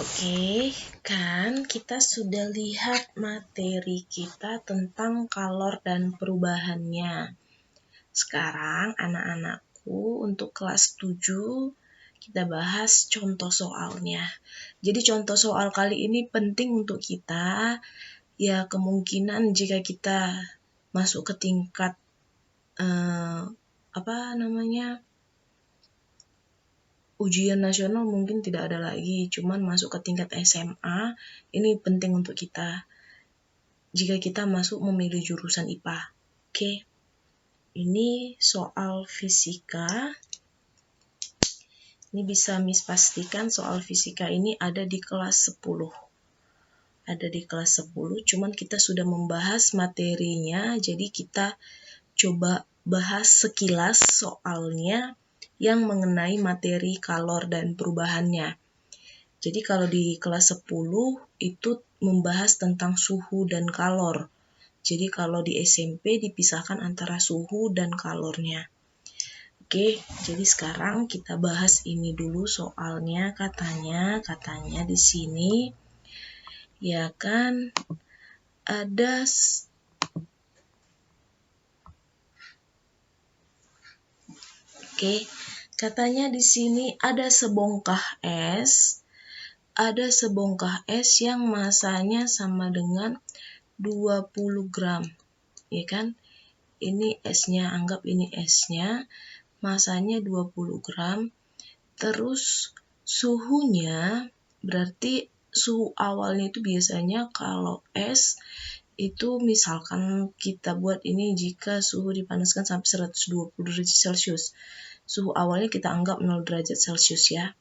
Oke, kan kita sudah lihat materi kita tentang kalor dan perubahannya. Sekarang anak-anakku untuk kelas 7 kita bahas contoh soalnya. Jadi contoh soal kali ini penting untuk kita, ya kemungkinan jika kita masuk ke tingkat ujian nasional mungkin tidak ada lagi, cuman masuk ke tingkat SMA, ini penting untuk kita jika kita masuk memilih jurusan IPA. Oke, ini soal fisika. Ini bisa Miss pastikan soal fisika ini ada di kelas 10. Ada di kelas 10, cuman kita sudah membahas materinya, jadi kita coba bahas sekilas soalnya yang mengenai materi kalor dan perubahannya. Jadi kalau di kelas 10 itu membahas tentang suhu dan kalor. Jadi kalau di SMP dipisahkan antara suhu dan kalornya. Oke, jadi sekarang kita bahas ini dulu soalnya. Katanya di sini ya kan ada katanya di sini ada sebongkah es yang masanya sama dengan 20 gram. Ya kan? Ini esnya, anggap ini esnya, masanya 20 gram. Terus suhunya, berarti suhu awalnya itu biasanya kalau es itu misalkan kita buat ini jika suhu dipanaskan sampai 120 derajat Celcius. Suhu awalnya kita anggap 0 derajat Celcius ya.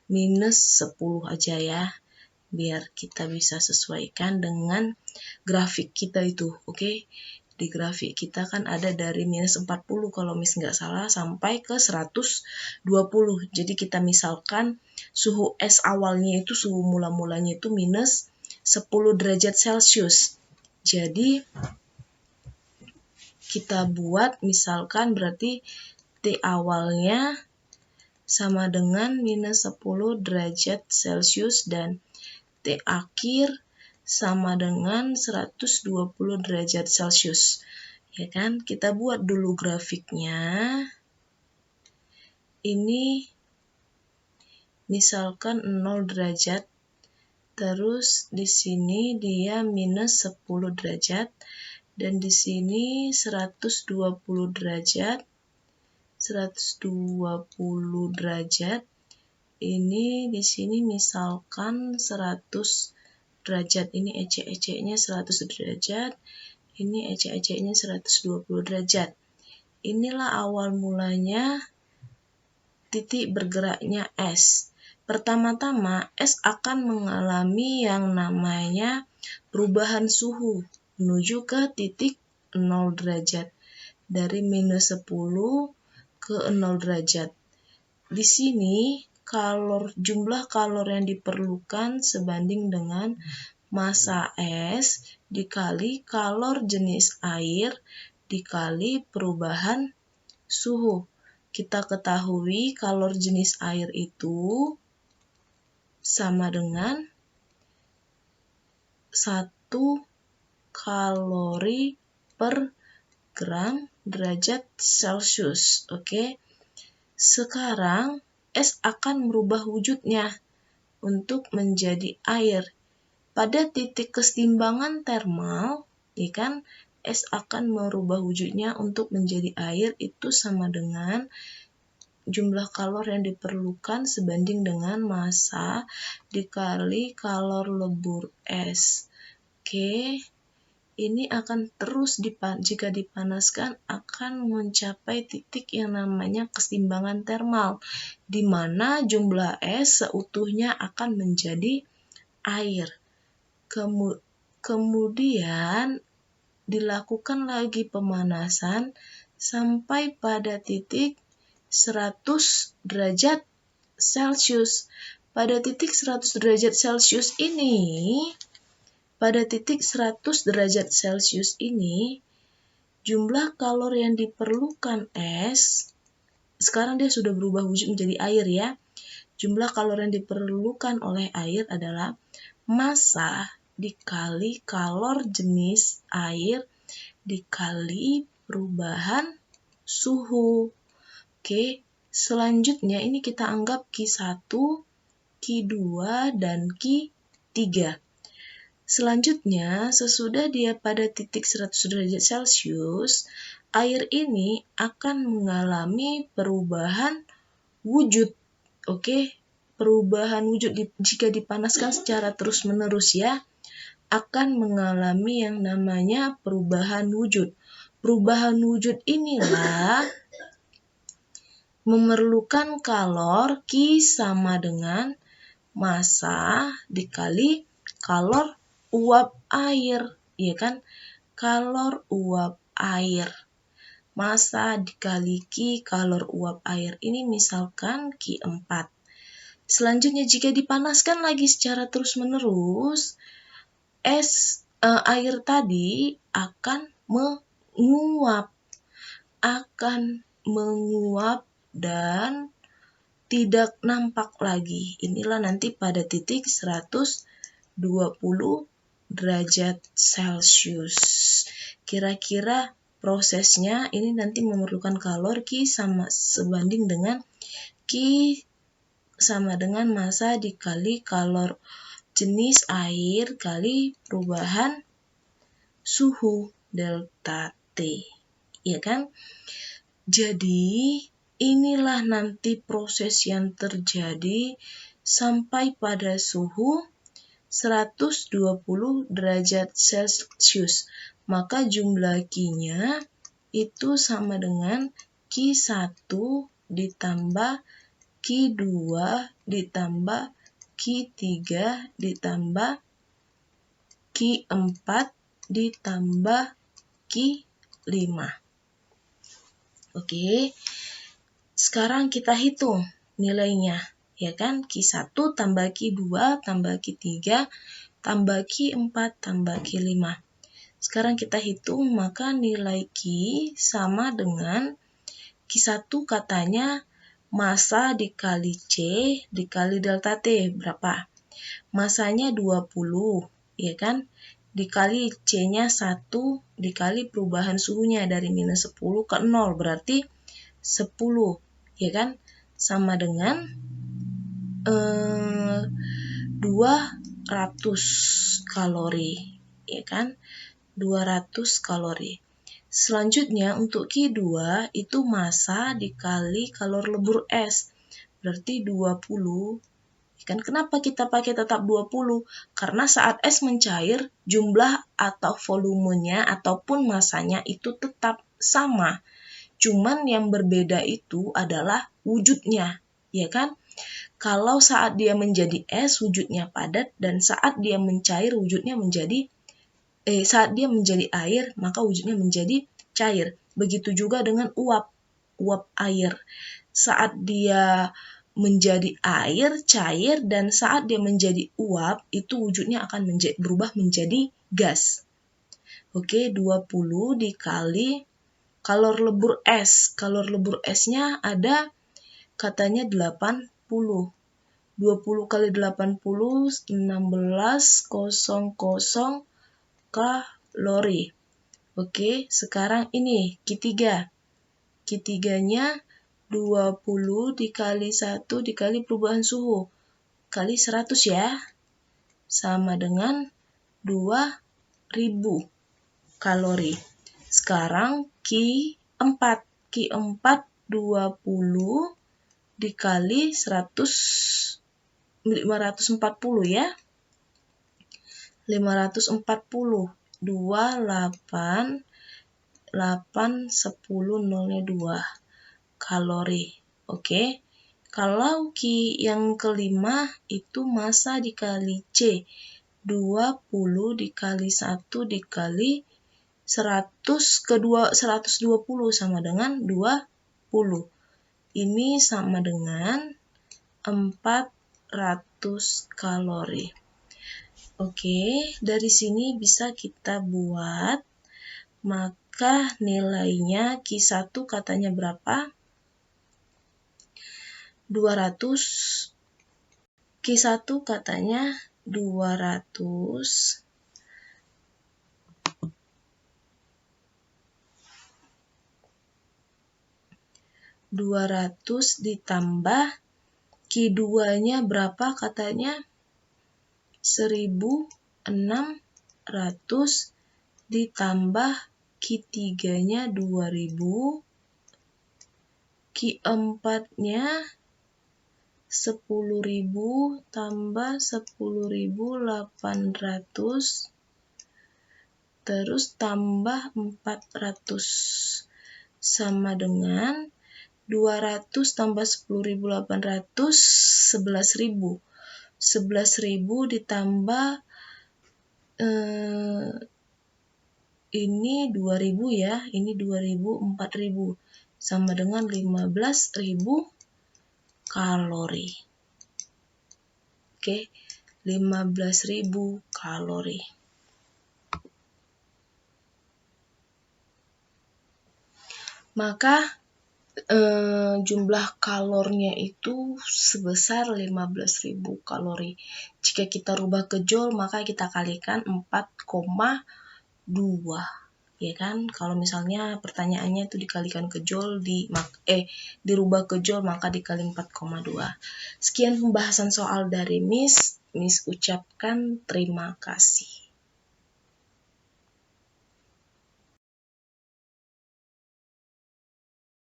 Minus 10 aja ya. Biar kita bisa sesuaikan dengan grafik kita itu. Oke. Di grafik kita kan ada dari minus 40 kalau Miss nggak salah sampai ke 120. Jadi kita misalkan suhu es awalnya itu, suhu mula-mulanya itu minus 10 derajat Celcius. Jadi kita buat misalkan berarti T awalnya sama dengan minus 10 derajat Celcius dan T akhir sama dengan 120 derajat Celcius. Ya kan? Kita buat dulu grafiknya. Ini misalkan 0 derajat. Terus di sini dia minus 10 derajat dan di sini 120 derajat. 120 derajat. Ini di sini misalkan 100 derajat. Ini ecek-eceknya 100 derajat. Ini ecek-eceknya 120 derajat. Inilah awal mulanya titik bergeraknya es. Pertama-tama es akan mengalami yang namanya perubahan suhu menuju ke titik 0 derajat. Dari minus 10 ke 0 derajat. Di sini jumlah kalor yang diperlukan sebanding dengan massa es dikali kalor jenis air dikali perubahan suhu. Kita ketahui kalor jenis air itu sama dengan 1 kalori per gram derajat Celcius. Oke. Sekarang es akan merubah wujudnya untuk menjadi air. Pada titik kesetimbangan termal, ya kan, es akan merubah wujudnya untuk menjadi air, itu sama dengan jumlah kalor yang diperlukan sebanding dengan massa dikali kalor lebur es. Oke. Ini akan terus jika dipanaskan akan mencapai titik yang namanya kesetimbangan termal, di mana jumlah es seutuhnya akan menjadi air. Kemudian dilakukan lagi pemanasan sampai pada titik 100 derajat Celcius. Pada titik 100 derajat Celcius ini, jumlah kalor yang diperlukan es, sekarang dia sudah berubah wujud menjadi air ya. Jumlah kalori yang diperlukan oleh air adalah massa dikali kalor jenis air dikali perubahan suhu. Oke, selanjutnya ini kita anggap Q1, Q2, dan Q3. Selanjutnya, sesudah dia pada titik 100 derajat Celcius, air ini akan mengalami perubahan wujud. Oke, perubahan wujud jika dipanaskan secara terus-menerus ya, akan mengalami yang namanya perubahan wujud. Perubahan wujud inilah memerlukan kalor Q sama dengan massa dikali kalor uap air, ya kan? Kalor uap air. Massa dikali Q kalor uap air. Ini misalkan Q4. Selanjutnya jika dipanaskan lagi secara terus-menerus, air tadi akan menguap dan tidak nampak lagi. Inilah nanti pada titik 120 derajat Celcius. Kira-kira prosesnya ini nanti memerlukan kalor Q sama sebanding dengan Q sama dengan massa dikali kalor jenis air kali perubahan suhu delta T, ya kan? Jadi inilah nanti proses yang terjadi sampai pada suhu 120 derajat Celcius. Maka jumlah Q-nya itu sama dengan Q1 ditambah Q2 ditambah Q3 ditambah Q4 ditambah Q5. Oke, sekarang kita hitung nilainya, ya kan? Q1 tambah Q2 tambah Q3 tambah Q4 tambah Q5. Sekarang kita hitung, maka nilai Q sama dengan Q1 katanya massa dikali C dikali delta T, berapa? Massanya 20, ya kan? Dikali C-nya 1, dikali perubahan suhunya dari minus 10 ke 0, berarti 10, ya kan? Sama dengan 200 kalori, ya kan? 200 kalori. Selanjutnya untuk Q2 itu massa dikali kalor lebur es, berarti 20. Kan kenapa kita pakai tetap 20? Karena saat es mencair, jumlah atau volumenya ataupun massanya itu tetap sama. Cuman yang berbeda itu adalah wujudnya, ya kan? Kalau saat dia menjadi es, wujudnya padat, dan saat dia mencair, wujudnya menjadi saat dia menjadi air, maka wujudnya menjadi cair. Begitu juga dengan uap air. Saat dia menjadi air, cair, dan saat dia menjadi uap, itu wujudnya akan berubah menjadi gas. Oke, 20 dikali kalor lebur es. Kalor lebur esnya ada katanya 80. 20 kali 80, 1600 kalori. Oke, sekarang ini Q3. Q3-nya 20 dikali 1 dikali perubahan suhu kali 100 ya, sama dengan 2000 kalori. Sekarang Q4 20 dikali 100 540 ya, 540 28 8 10 nolnya 2 kalori. Oke. Kalau Q yang kelima itu massa dikali C. 20 dikali 1 dikali 100 kedua 120 sama dengan 20. Ini sama dengan 400 kalori. Oke, dari sini bisa kita buat, maka nilainya Q1 katanya berapa? 200 Q1 katanya 200 ditambah Q2-nya berapa katanya? 1.600 ditambah Q3-nya 2.000, Q4-nya 10.000 tambah 10.800 terus tambah 400 sama dengan 200 tambah 10.800 11.000. 11.000 ditambah ini 2.000 ya, ini 2.000, 4.000 sama dengan 15.000 kalori. Oke, 15.000 kalori. Maka jumlah kalornya itu sebesar 15.000 kalori. Jika kita rubah ke joule, maka kita kalikan 4,2. Ya kan? Kalau misalnya pertanyaannya itu dikalikan ke joule, dirubah ke joule, maka dikali 4,2. Sekian pembahasan soal dari Miss ucapkan terima kasih.